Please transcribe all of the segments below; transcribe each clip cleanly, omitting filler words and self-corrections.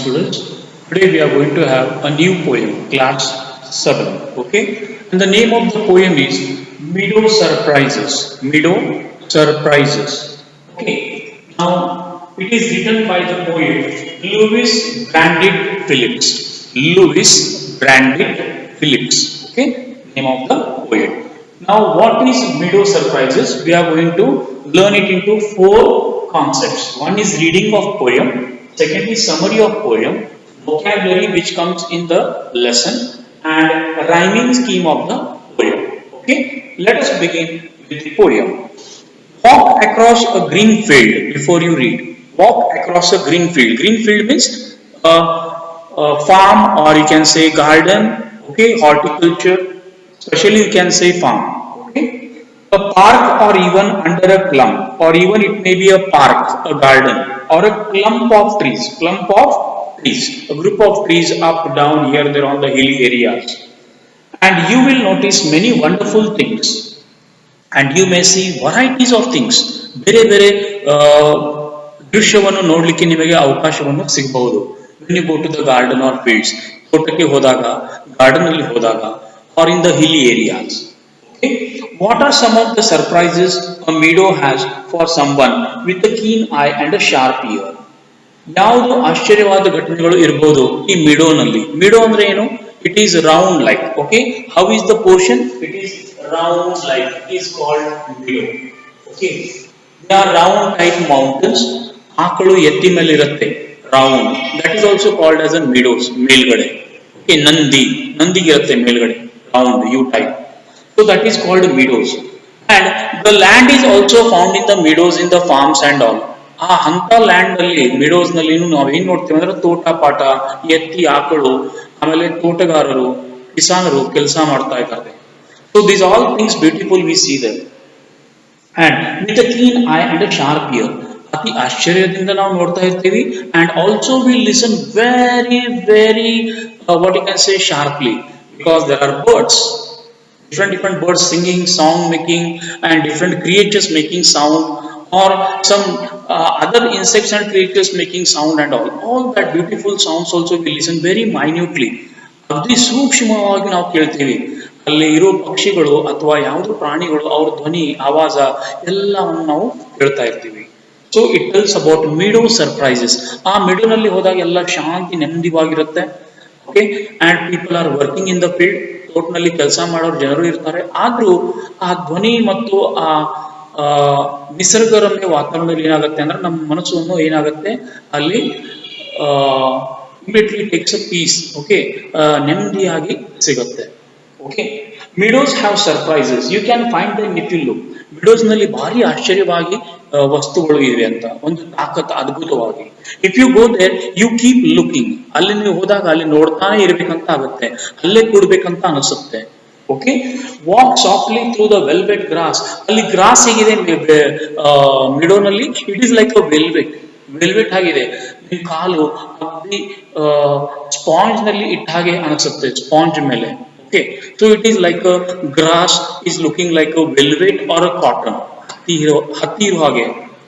students. Today we are going to have a new poem, class 7. Okay, and the name of the poem is Meadow Surprises. Meadow Surprises. Okay, now it is written by the poet Lewis Branded Phillips. Lewis Branded Phillips. Okay, name of the poet. Now, what is Meadow Surprises? We are going to learn it into four concepts. One is reading of poem, second is summary of poem, vocabulary which comes in the lesson, and rhyming scheme of the poem. Okay, let us begin with the poem. Walk across a green field before you read. Walk across a green field. Green field means a farm, or you can say garden. Okay, horticulture. Especially you can say farm. Okay, a park or even under a clump, or even it may be a park, a garden, or a clump of trees. Clump of trees. A group of trees up, down, here, there on the hilly areas. And you will notice many wonderful things, and you may see varieties of things. ಬೇರೆ ಬೇರೆ ದೃಶ್ಯವನ್ನು ನೋಡಲಿಕ್ಕೆ ನಿಮಗೆ ಅವಕಾಶವನ್ನು ಸಿಗಬಹುದು. when you go to the garden or fields, ತೋಟಕ್ಕೆ ಹೋದಾಗ, garden ಅಲ್ಲಿ ಹೋದಾಗ, or in the hilly areas. Okay, what are some of the surprises a meadow has for someone with a keen eye and a sharp ear? ಯಾವುದು ಆಶ್ಚರ್ಯವಾದ ಘಟನೆಗಳು ಇರಬಹುದು ಈ ಮಿಡೋನಲ್ಲಿ? ಮಿಡೋ ಅಂದ್ರೆ ಏನು? It is round like. Okay, how is the portion? It is round like is called meadow. Okay, they are round type mountains. ಆಕಳು ಎತ್ತಿ ಮೇಲೆ ಇರುತ್ತೆ, round. That is also called as a meadows. ಮೇಲ್ಗಡೆ. Okay, ನಂದಿಗೆ ಇರುತ್ತೆ ಮೇಲ್ಗಡೆ, round U type. So that is called meadows. And the land is also found in the meadows in the farms and all. ಅಂತ land ಅಲ್ಲಿ, ಮಿಡೋಸ್ ನಲ್ಲಿ ನಾವು ಏನ್ ನೋಡ್ತೀವಿ ಅಂದ್ರೆ ತೋಟ ಪಾಟ, ಎತ್ತಿ ಆಕಳು, ಆಮೇಲೆ ತೋಟಗಾರರು, ಕಿಸಾನರು ಕೆಲಸ ಮಾಡ್ತಾ ಇದ್ದಾರೆ. So these all things beautiful we see them, and with a keen eye and a sharp ear. ಅತಿ ಆಶ್ಚರ್ಯದಿಂದ ನಾವು ನೋಡ್ತಾ ಇರ್ತೀವಿ, and also we listen very very what you can say sharply, because there are birds, different birds singing, song making, and different creatures making sound, or some other insects and creatures making sound, and all that beautiful sounds also we listen very minutely. ಅತಿ ಸೂಕ್ಷ್ಮವಾಗಿ ನಾವು ಕೇಳ್ತೀವಿ. ಅಲ್ಲಿ ಇರೋ ಪಕ್ಷಿಗಳು ಅಥವಾ ಯಾವುದೋ ಪ್ರಾಣಿಗಳು ಅವ್ರ ಧ್ವನಿ, ಆವಾಜ ಎಲ್ಲವನ್ನು ನಾವು ಕೇಳ್ತಾ ಇರ್ತೀವಿ. So it tells about meadow surprises. ಆ ಮಿಡೋನಲ್ಲಿ ಹೋದಾಗ ಎಲ್ಲ ಶಾಂತಿ ನೆಮ್ಮದಿವಾಗಿರುತ್ತೆ. Okay, and people are working in the field. ತೋಟನಲ್ಲಿ ಕೆಲಸ ಮಾಡೋರು ಜನರು ಇರ್ತಾರೆ. ಆದ್ರೂ ಆ ಧ್ವನಿ ಮತ್ತು ಆ ನಿಸರ್ಗರಮ್ಯ ವಾತಾವರಣದಲ್ಲಿ ಏನಾಗುತ್ತೆ ಅಂದ್ರೆ ನಮ್ಮ ಮನಸ್ಸನ್ನು ಏನಾಗುತ್ತೆ ಅಲ್ಲಿ immediately takes a peace. Okay, ನೆಮ್ಮದಿಯಾಗಿ ಸಿಗುತ್ತೆ. Okay, meadows have surprises. You can find them if you look. meadows ನಲ್ಲಿ ಭಾರಿ ಆಶ್ಚರ್ಯವಾಗಿ ವಸ್ತುಗಳು ಇವೆ ಅಂತ, ಒಂದು ತಾಕತ್ ಅದ್ಭುತವಾಗಿ. If you go there, you keep looking. ಅಲ್ಲಿ ನೀವು ಹೋದಾಗ ಅಲ್ಲಿ ನೋಡ್ತಾನೆ ಇರ್ಬೇಕಂತ ಆಗುತ್ತೆ, ಅಲ್ಲೇ ಕೂಡ್ಬೇಕಂತ ಅನಿಸುತ್ತೆ. Okay, walk softly through the velvet grass. ಅಲ್ಲಿ ಗ್ರಾಸ್ ಹೇಗಿದೆ ಮಿಡೋನಲ್ಲಿ? It is like a velvet ಆಗಿದೆ. ನಿಮ್ ಕಾಲು ಅಗ್ದಿ ಸ್ಪಾಂಜ್ ನಲ್ಲಿ ಇಟ್ಟ ಹಾಗೆ ಅನಿಸುತ್ತೆ, ಸ್ಪಾಂಜ್ ಮೇಲೆ. Okay, so it is like a grass is looking like a velvet or a cotton. Hatti iru hage.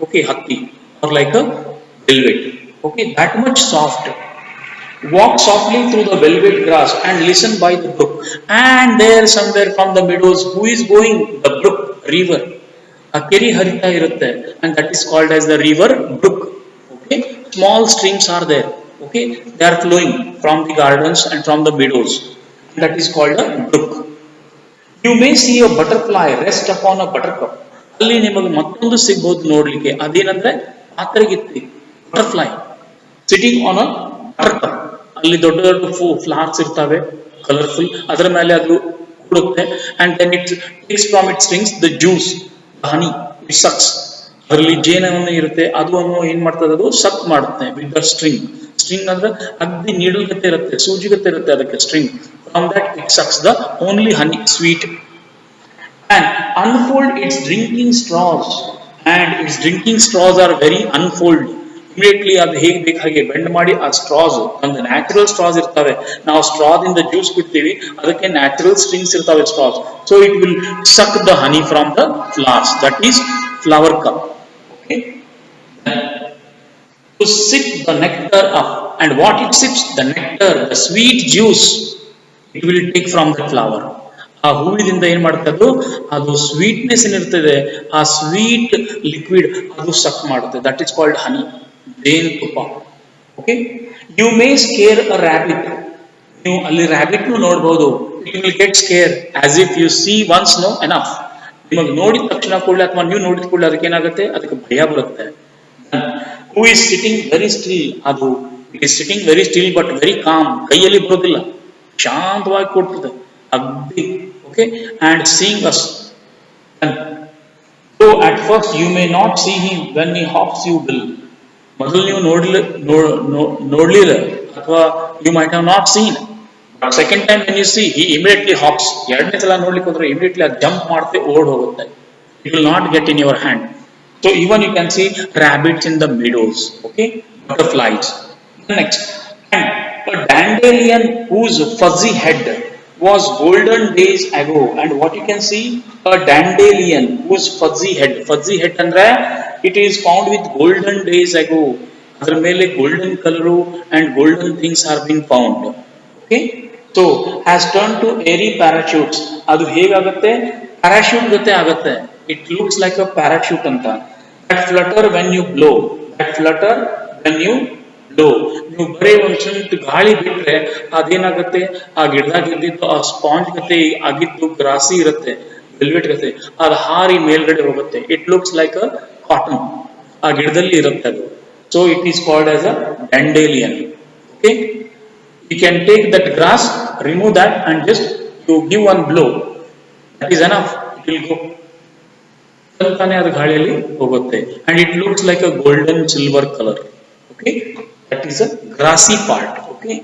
Okay, hatti or like a velvet. Okay, that much soft. Walk softly through the velvet grass and listen by the brook. And there somewhere from the meadows, who is going? The brook, river. A keri harita irutte, and that is called as the river brook. Okay, small streams are there. Okay, they are flowing from the gardens and from the meadows. That is called a brook. You may see a butterfly rest upon a buttercup. ಅಲ್ಲಿ ನಿಮಗೆ ಮತ್ತೊಂದು ಸಿಗಬಹುದು ನೋಡ್ಲಿಕ್ಕೆ. ಅದೇನಂದ್ರೆ ಪಾತರಗಿತ್ತಿ, butterfly sitting on a ಬಟರ್ಕಪ್. ಅಲ್ಲಿ ದೊಡ್ಡ ದೊಡ್ಡ ಫ್ಲವರ್ಸ್ ಇರ್ತವೆ, ಕಲರ್ಫುಲ್. ಅದರ ಮೇಲೆ ಅದು ಕೂಡುತ್ತೆ, and then it takes from its strings the juice, honey, it sucks. ಅದರಲ್ಲಿ ಜೇನನ್ನು ಇರುತ್ತೆ, ಅದು ಏನ್ ಮಾಡ್ತದೆ, ಅದು ಸಕ್ ಮಾಡುತ್ತೆ ವಿತ್ ದ ಸ್ಟ್ರಿಂಗ್. ಸ್ಟ್ರಿಂಗ್ ಅಂದ್ರೆ ಅಗ್ದಿ ನೀಡಲ್ ಗತ್ತೆ ಇರುತ್ತೆ, ಸೂಜಿ ಗತ್ತೆ ಇರುತ್ತೆ ಅದಕ್ಕೆ string. From that it sucks the only honey, sweet, and unfold its drinking straws. And its drinking straws are very unfold. Immediately ಅದು ಹೇಗೆ ಬೇಕು ಹಾಗೆ ಬೆಂಡ್ ಮಾಡಿ ಆ ಸ್ಟ್ರಾಸ್, ಒಂದು ನ್ಯಾಚುರಲ್ ಸ್ಟ್ರಾಸ್ ಇರ್ತವೆ. ನಾವು ಸ್ಟ್ರಾದಿಂದ ಜ್ಯೂಸ್ ಬಿಡ್ತೀವಿ, ಅದಕ್ಕೆ ನ್ಯಾಚುರಲ್ ಸ್ಟ್ರಿಂಗ್ಸ್ ಇರ್ತವೆ straws. So it will suck the honey from the flowers. That is flower cup. Okay, to sip the nectar up and what it sips, the nectar, the sweet juice, it will take from the flower. ಆ ಹೂವಿನಿಂದ ಏನ್ ಮಾಡ್ತದ್ದು, ಅದು sweetness ಏನಿರ್ತದೆ, ಆ sweet liquid ಅದು ಸಕ್ ಮಾಡುತ್ತೆ. That is called honey, ಜೇನು ತುಪ್ಪ. Okay, you may scare a rabbit. ನೀವು ಅಲ್ಲಿ ರ್ಯಾಬಿಟ್ ನೋಡಬಹುದು. You will get scare as if you see once no enough. ನಿಮಗೆ ನೋಡಿದ ತಕ್ಷಣ ಕೂಡಲೇ ಅಥವಾ ನೀವು ನೋಡಿದ ಕೂಡಲೇ ಅದಕ್ಕೆ ಏನಾಗುತ್ತೆ, ಅದಕ್ಕೆ ಭಯ ಬರುತ್ತೆ. Who is sitting very still, ಅದು it is sitting very still but very calm, ಕೈಯಲ್ಲಿ ಬರೋದಿಲ್ಲ, ಶಾಂತವಾಗಿ ಕೊಡ್ತದೆ ಅಗ್ದಿ. Okay, and seeing us. So at first you may not see him when he hops you will. ಮೊದಲು ನೀವು ನೋಡ್ಲಿಲ್ಲ ಅಥವಾ you might have not seen. Second time when you see he immediately hops. ಎರಡನೇ ಸಲ ನೋಡ್ಲಿಕ್ಕೆ ಹೋದ್ರೆ ಇಮಿಡಿಯೇಟ್ಲಿ ಅದು jump ಮಾಡ್ತೆ ಓಡ್ ಹೋಗುತ್ತೆ. It will not get in your hand. So even you can see rabbits in the meadows, okay, butterflies. Next, and a dandelion whose fuzzy head was golden days ago. And what you can see, a dandelion whose fuzzy head andre it is found with golden days ago. Adar mele golden color and golden things are being found. Okay, so has turned to airy parachutes. Adu ಹೇಗಾಗುತ್ತೆ, parachute ಗತೆ ಆಗುತ್ತೆ. It looks like a parachute anta. That flutter when you blow. That flutter when you blow. ನೀವು ಬರೀ ಒಂದ್ ಗಾಳಿ ಬಿಟ್ರೆ ಅದೇನಾಗುತ್ತೆ, ಆ ಗಿಡದಾಗ ಇದ್ದಿದ್ದು ಆ ಸ್ಪಾಂಜ್ ಗತೆ ಆಗಿದ್ದು ಗ್ರಾಸಿ ಇರುತ್ತೆ, ವೆಲ್ವೆಟ್ ಗತೆ, ಅದು ಹಾರಿ ಮೇಲ್ಗಡೆ ಹೋಗುತ್ತೆ. It looks like a cotton, ಆ ಗಿಡದಲ್ಲಿ ಇರುತ್ತೆ ಅದು. So it is called as a dandelion. Okay, you can take that grass, remove that and just you give one blow, that is enough, it will go. ಸ್ವಲ್ಪನೇ ಅದು ಗಾಳಿಯಲ್ಲಿ ಹೋಗುತ್ತೆ. And it looks like a golden silver colour. Okay, that is a grassy part. Okay,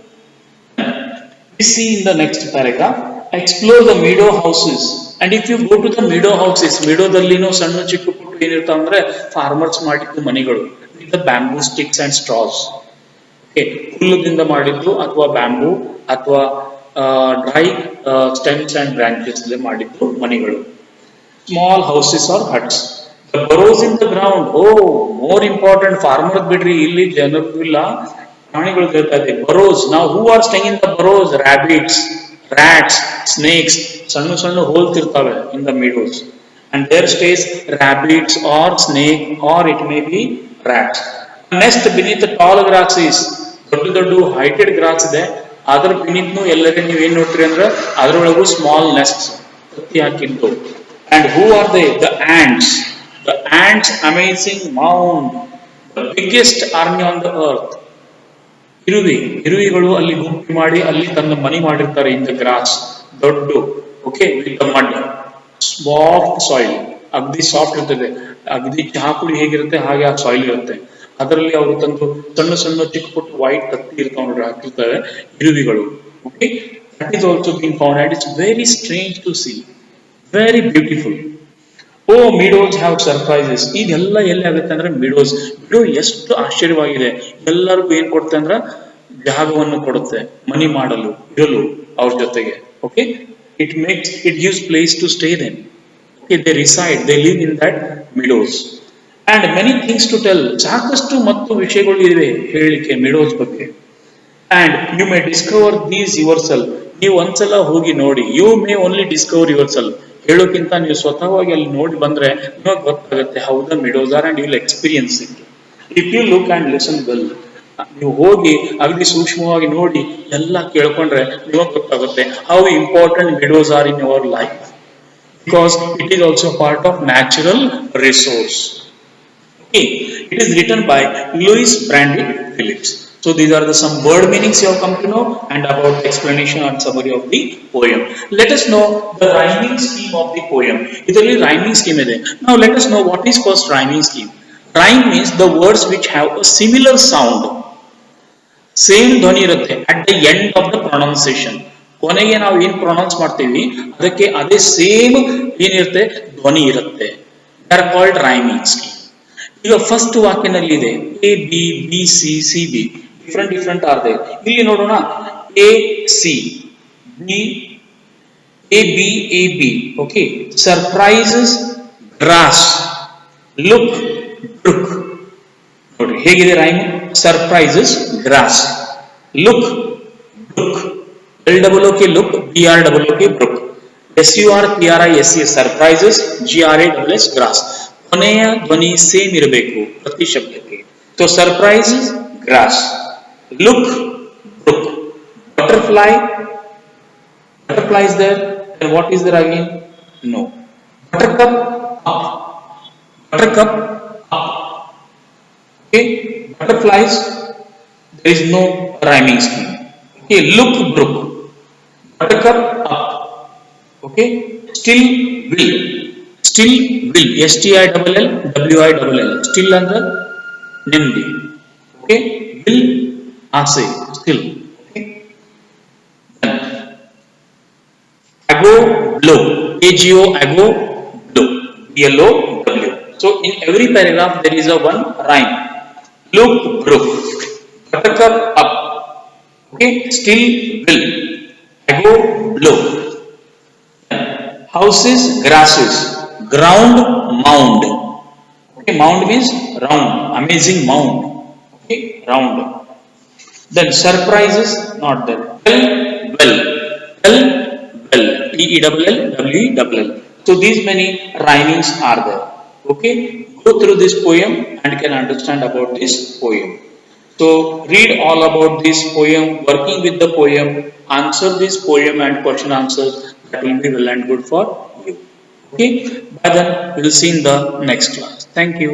we see in the next paragraph, explore the meadow houses. And if you go to the meadow houses, meadowದಲ್ಲಿನೂ ಸಣ್ಣ ಚಿಕ್ಕ ಪುಟ್ಟ ಏನಿರ್ತಾವ ಅಂದ್ರೆ farmers ಮಾಡಿದ್ದು ಮನೆಗಳು, with the bamboo sticks and straws. Okay, ಹುಲ್ಲದಿಂದ ಮಾಡಿದ್ದು ಅಥವಾ ಬ್ಯಾಂಬೂ ಅಥವಾ ಡ್ರೈ ಸ್ಟೆಮ್ಸ್ ಅಂಡ್ ಬ್ರಾಂಚಸ್ ಮಾಡಿದ್ದು ಮನೆಗಳು. Small houses or huts. The burrows in the ground. Oh, more important. Farmer ಬಿಡ್ರಿ, ಇಲ್ಲಿ ಜನರು ಇಲ್ಲ, ಪ್ರಾಣಿಗಳು ಇರ್ತದೆ. Burrows. Now who are staying in the burrows? Rabbits, rats, snakes. ಸಣ್ಣ ಸಣ್ಣ ಹೋಲ್ಸ್ ಇರ್ತವೆ in the meadows. And there stays rabbits or snake or it may be rats. Nest beneath the tall grasses. ದೊಡ್ಡ ದೊಡ್ಡ ಹೈಟೆಡ್ gross ಇದೆ, ಅದರ beneath ಎಲ್ಲರೂ ನೀವು ಏನ್ ನೋಡ್ತೀರಿ ಅಂದ್ರೆ ಅದರೊಳಗೂ ಸ್ಮಾಲ್ ನೆಸ್ಟ್ಸ್ ಕತ್ತಿ ಹಾಕಿದ್ದು. And who are they? The ants. The ants, amazing mound, the biggest army on the earth. ಇರುವಿಗಳು ಅಲ್ಲಿ ಗುಂಪು ಮಾಡಿ ಅಲ್ಲಿ ತನ್ನ ಮನೆ ಮಾಡಿರ್ತಾರೆ in the grass. ದೊಡ್ಡ, okay, with the mud, soft soil, ಅಗ್ದಿ ಸಾಫ್ಟ್ ಇರ್ತದೆ. ಅಗ್ದಿ ಚಹಾ ಪುಡಿ ಹೇಗಿರುತ್ತೆ ಹಾಗೆ ಆ ಸಾಯಿಲ್ ಇರುತ್ತೆ. ಅದರಲ್ಲಿ ಅವರು ತಂದು ಸಣ್ಣ ಸಣ್ಣ ಚಿಕ್ಕ ಪುಟ್ಟ ವೈಟ್ ಕತ್ತಿ ಇರ್ತಾವ ನೋಡ್ರಿ, ಹಾಕಿರ್ತಾರೆ ಇರುವಿಗಳು. Okay, that is also being found and it's very strange to see. Very beautiful. Oh, meadows have surprises. ಇದೆಲ್ಲ ಎಲ್ಲಿ ಆಗುತ್ತೆ ಅಂದ್ರೆ meadows. meadow ಎಷ್ಟು ಆಶ್ಚರ್ಯವಾಗಿದೆ. ಎಲ್ಲರಿಗೂ ಏನ್ ಕೊಡುತ್ತೆ ಅಂದ್ರೆ ಜಾಗವನ್ನು ಕೊಡುತ್ತೆ, ಮನಿ ಮಾಡಲು, ಇರಲು ಅವ್ರ ಜೊತೆಗೆ. Okay, it gives place to stay them. Okay, they reside, they live in that meadows. And many things to tell. ಸಾಕಷ್ಟು ಮತ್ತು ವಿಷಯಗಳು ಇವೆ ಹೇಳಲಿಕ್ಕೆ meadows ಬಗ್ಗೆ. And you may discover these yourself. ನೀವು ಒಂದ್ಸಲ ಹೋಗಿ ನೋಡಿ. You may only discover yourself. ಹೇಳೋಕ್ಕಿಂತ ನೀವು ಸ್ವತಃ ಹೋಗಿ ಅಲ್ಲಿ ನೋಡಿ ಬಂದ್ರೆ ನಿಮಗೆ ಗೊತ್ತಾಗುತ್ತೆ how the meadows are and you will experience it. If you look and listen well, ನೀವು ಹೋಗಿ ಅಗದಿ ಸೂಕ್ಷ್ಮವಾಗಿ ನೋಡಿ ಎಲ್ಲ ಕೇಳ್ಕೊಂಡ್ರೆ ನಿಮಗೆ ಗೊತ್ತಾಗುತ್ತೆ how important meadows are in your life, because it is also part of natural resource. Okay, it is written by Louis Brandeis Phillips. So these are some word meanings you have come to know and about the explanation and summary of the poem. Let us know the rhyming scheme of the poem. Idರಲ್ಲಿ rhyming scheme ಇದೆ. Now let us know what is first rhyming scheme. Rhyme means the words which have a similar sound. Same ಧ್ವನಿ ಇರುತ್ತೆ at the end of the pronunciation. ಕೊನೆಗೆ ನಾವು ಏನು pronounce ಮಾಡ್ತೀವಿ ಅದಕ್ಕೆ ಅದೇ same ಏನಿರುತ್ತೆ ಧ್ವನಿ ಇರುತ್ತೆ. They are called rhyming scheme. ಈಗ ಫಸ್ಟ್ ವಾಕ್ಯನಲ್ಲಿ ಇದೆ A B B C C B. Different are they. ಇಲ್ಲಿ ನೋಡೋಣ, A C B A B A B. Okay, surprises grass, look brook. ನೋಡ್ರಿ ಹೇಗಿದೆ rhyme, surprises grass. Look, brook. L-O-O-K, look, B-R-O-O-K, brook. S-U-R-P-R-I-S-E, surprises, G-R-A-S-S, grass. ಕೊನೆಯ ಧ್ವನಿ same ಇರಬೇಕು ಪ್ರತಿ ಶಬ್ದಕ್ಕೆ. So surprise grass, look brook, butterfly, butterfly is there, and what is there again? No. Buttercup, up, buttercup, up. Okay, butterflies, there is no rhyming scheme. Okay, look brook, buttercup, up. Okay, still will, still will, S-T-I-L-L-W-I-L-L, still under Nimdi. Okay, will, Ase, still. Okay, ago, blow, A-G-O, ago, blow, B-L-O-W. So in every paragraph there is a one rhyme. Look, brook, buttercup, up. Okay, still, will, ago, blow. Houses, grasses, ground, mound. Okay, mound means round, amazing mound. Okay, round. Then surprises, not there. Well, well, well, T-E-L-L-W-E-L-L. So these many rhymings are there. Okay, go through this poem and can understand about this poem. So read all about this poem, working with the poem, answer this poem and question answers. That will be well and good for you. Okay, by then we will see in the next class. Thank you.